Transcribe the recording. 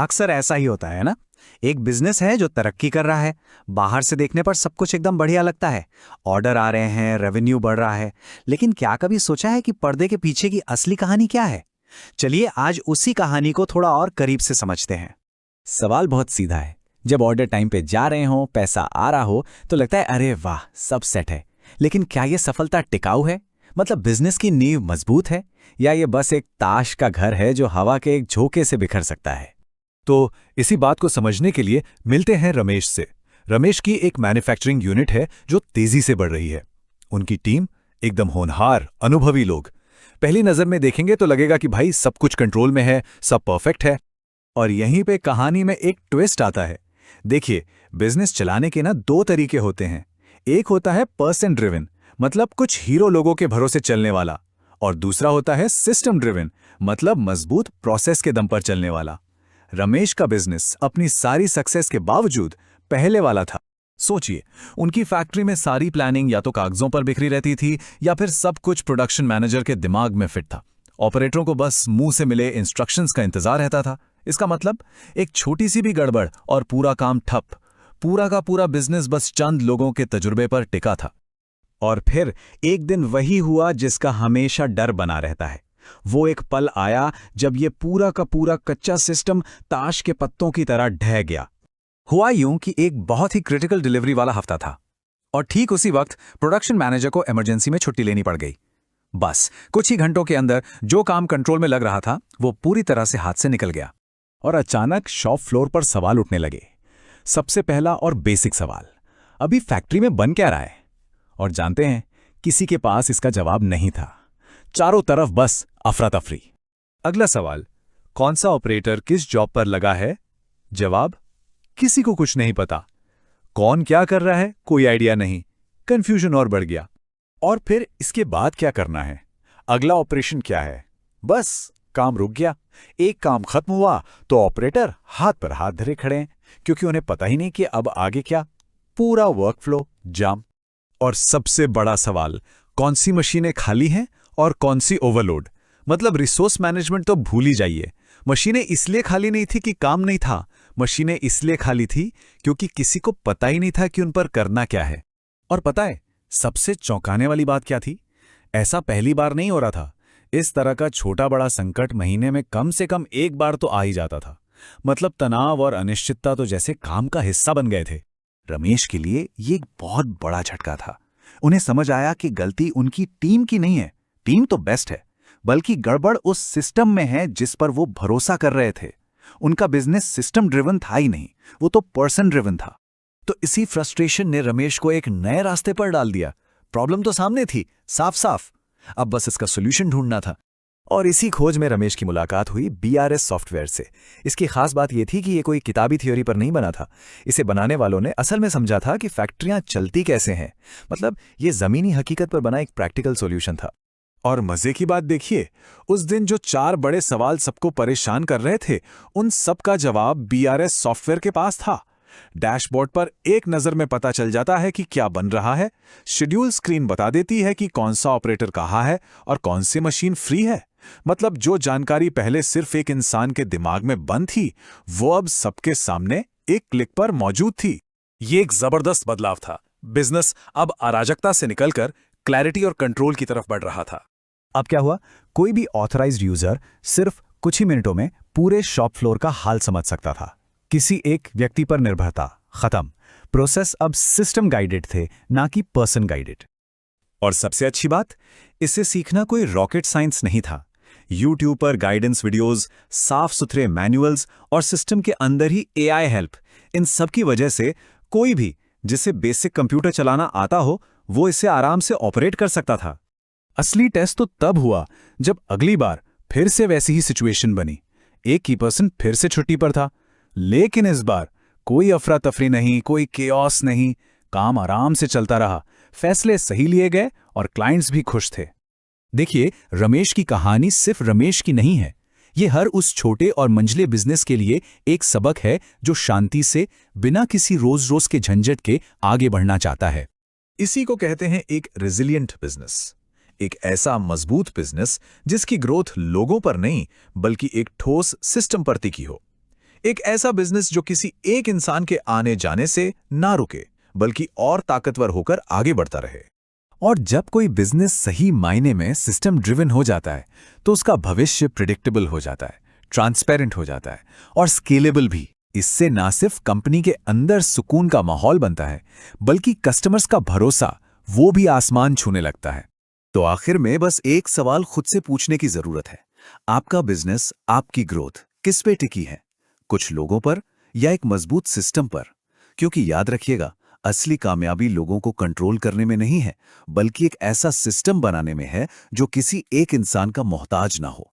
अक्सर ऐसा ही होता है ना। एक बिजनेस है जो तरक्की कर रहा है। बाहर से देखने पर सब कुछ एकदम बढ़िया लगता है। ऑर्डर आ रहे हैं, रेवेन्यू बढ़ रहा है। लेकिन क्या कभी सोचा है कि पर्दे के पीछे की असली कहानी क्या है? चलिए आज उसी कहानी को थोड़ा और करीब से समझते हैं। सवाल बहुत सीधा है। जब ऑर्डर टाइम पे जा रहे हो, पैसा आ रहा हो, तो लगता है अरे वाह सब सेट है। लेकिन क्या ये सफलता टिकाऊ है? मतलब बिजनेस की नींव मजबूत है, या ये बस एक ताश का घर है जो हवा के एक झोंके से बिखर सकता है? तो इसी बात को समझने के लिए मिलते हैं रमेश से। रमेश की एक मैन्युफैक्चरिंग यूनिट है जो तेजी से बढ़ रही है। उनकी टीम एकदम होनहार, अनुभवी लोग। पहली नजर में देखेंगे तो लगेगा कि भाई सब कुछ कंट्रोल में है, सब परफेक्ट है। और यहीं पे कहानी में एक ट्विस्ट आता है। देखिए, बिजनेस चलाने के ना दो तरीके होते हैं। एक होता है पर्सन ड्रिवन, मतलब कुछ हीरो लोगों के भरोसे चलने वाला। और दूसरा होता है सिस्टम ड्रिवन, मतलब मजबूत प्रोसेस के दम पर चलने वाला। रमेश का बिजनेस अपनी सारी सक्सेस के बावजूद पहले वाला था। सोचिए, उनकी फैक्ट्री में सारी प्लानिंग या तो कागजों पर बिखरी रहती थी या फिर सब कुछ प्रोडक्शन मैनेजर के दिमाग में फिट था। ऑपरेटरों को बस मुंह से मिले इंस्ट्रक्शंस का इंतजार रहता था। इसका मतलब एक छोटी सी भी गड़बड़ और पूरा काम ठप। पूरा का पूरा बिजनेस बस चंद लोगों के तजुर्बे पर टिका था। और फिर एक दिन वही हुआ जिसका हमेशा डर बना रहता है। वो एक पल आया जब ये पूरा का पूरा कच्चा सिस्टम ताश के पत्तों की तरह ढह गया। हुआ यूं कि एक बहुत ही क्रिटिकल डिलीवरी वाला हफ्ता था और ठीक उसी वक्त प्रोडक्शन मैनेजर को इमरजेंसी में छुट्टी लेनी पड़ गई। बस कुछ ही घंटों के अंदर जो काम कंट्रोल में लग रहा था वो पूरी तरह से हाथ से निकल गया। और अचानक शॉप फ्लोर पर सवाल उठने लगे। सबसे पहला और बेसिक सवाल, अभी फैक्ट्री में बन क्या रहा है? और जानते हैं, किसी के पास इसका जवाब नहीं था। चारों तरफ बस अफरा तफरी। अगला सवाल, कौन सा ऑपरेटर किस जॉब पर लगा है? जवाब, किसी को कुछ नहीं पता। कौन क्या कर रहा है, कोई आइडिया नहीं। कंफ्यूजन और बढ़ गया। और फिर इसके बाद क्या करना है? अगला ऑपरेशन क्या है? बस काम रुक गया। एक काम खत्म हुआ तो ऑपरेटर हाथ पर हाथ धरे खड़े हैं, क्योंकि उन्हें पता ही नहीं कि अब आगे क्या। पूरा वर्कफ्लो जाम। और सबसे बड़ा सवाल, कौन सी मशीनें खाली हैं और कौन सी ओवरलोड? मतलब रिसोर्स मैनेजमेंट तो भूल ही जाइए। मशीनें इसलिए खाली नहीं थी कि काम नहीं था। मशीनें इसलिए खाली थी क्योंकि किसी को पता ही नहीं था कि उन पर करना क्या है। और पता है सबसे चौंकाने वाली बात क्या थी? ऐसा पहली बार नहीं हो रहा था। इस तरह का छोटा बड़ा संकट महीने में कम से कम एक बार तो आ ही जाता था। मतलब तनाव और अनिश्चितता तो जैसे काम का हिस्सा बन गए थे। रमेश के लिए ये एक बहुत बड़ा झटका था। उन्हें समझ आया कि गलती उनकी टीम की नहीं है, टीम तो बेस्ट है, बल्कि गड़बड़ उस सिस्टम में है जिस पर वो भरोसा कर रहे थे। उनका बिजनेस सिस्टम ड्रिवन था ही नहीं, वो तो पर्सन ड्रिवन था। तो इसी फ्रस्ट्रेशन ने रमेश को एक नए रास्ते पर डाल दिया। प्रॉब्लम तो सामने थी, साफ साफ, अब बस इसका सोल्यूशन ढूंढना था। और इसी खोज में रमेश की मुलाकात हुई बीआरएस सॉफ्टवेयर से। इसकी खास बात यह थी कि ये कोई किताबी थ्योरी पर नहीं बना था। इसे बनाने वालों ने असल में समझा था कि फैक्ट्रियां चलती कैसे हैं। मतलब ये जमीनी हकीकत पर बना एक प्रैक्टिकल सॉल्यूशन था। और मजे की बात देखिए, उस दिन जो 4 बड़े सवाल सबको परेशान कर रहे थे, उन सब का जवाब बीआरएस सॉफ्टवेयर के पास था। डैशबोर्ड पर एक नजर में पता चल जाता है कि क्या बन रहा है। शेड्यूल स्क्रीन बता देती है कि कौन सा ऑपरेटर कहाँ है और कौन सी मशीन फ्री है। मतलब जो जानकारी पहले सिर्फ एक इंसान के दिमाग में बंद थी, वो अब सबके सामने एक क्लिक पर मौजूद थी। ये एक जबरदस्त बदलाव था। बिजनेस अब अराजकता से निकलकर क्लैरिटी और कंट्रोल की तरफ बढ़ रहा था। अब क्या हुआ? कोई भी ऑथराइज्ड यूजर सिर्फ कुछ ही मिनटों में पूरे शॉप फ्लोर का हाल समझ सकता था। किसी एक व्यक्ति पर निर्भरता खत्म। प्रोसेस अब सिस्टम गाइडेड थे, ना कि पर्सन गाइडेड। और सबसे अच्छी बात, इसे सीखना कोई रॉकेट साइंस नहीं था। यूट्यूब पर गाइडेंस वीडियोस, साफ सुथरे मैनुअल्स और सिस्टम के अंदर ही एआई हेल्प, इन सब की वजह से कोई भी जिसे बेसिक कंप्यूटर चलाना आता हो, वो इसे आराम से ऑपरेट कर सकता था। असली टेस्ट तो तब हुआ जब अगली बार फिर से वैसी ही सिचुएशन बनी। एक की पर्सन फिर से छुट्टी पर था, लेकिन इस बार कोई अफरा तफरी नहीं, कोई केओस नहीं। काम आराम से चलता रहा, फैसले सही लिए गए और क्लाइंट्स भी खुश थे। देखिए, रमेश की कहानी सिर्फ रमेश की नहीं है। ये हर उस छोटे और मंझले बिजनेस के लिए एक सबक है जो शांति से, बिना किसी रोज रोज के झंझट के आगे बढ़ना चाहता है। इसी को कहते हैं एक रेजिलिएंट बिजनेस। एक ऐसा मजबूत बिजनेस जिसकी ग्रोथ लोगों पर नहीं, बल्कि एक ठोस सिस्टम पर टिकी हो। एक ऐसा बिजनेस जो किसी एक इंसान के आने जाने से ना रुके, बल्कि और ताकतवर होकर आगे बढ़ता रहे। और जब कोई बिजनेस सही मायने में सिस्टम ड्रिवन हो जाता है तो उसका भविष्य प्रिडिक्टेबल हो जाता है, ट्रांसपेरेंट हो जाता है और स्केलेबल भी। इससे ना सिर्फ कंपनी के अंदर सुकून का माहौल बनता है, बल्कि कस्टमर्स का भरोसा वो भी आसमान छूने लगता है। तो आखिर में बस एक सवाल खुद से पूछने की जरूरत है, आपका बिजनेस, आपकी ग्रोथ किस पे टिकी है? कुछ लोगों पर या एक मजबूत सिस्टम पर? क्योंकि याद रखिएगा, असली कामयाबी लोगों को कंट्रोल करने में नहीं है, बल्कि एक ऐसा सिस्टम बनाने में है जो किसी एक इंसान का मोहताज ना हो।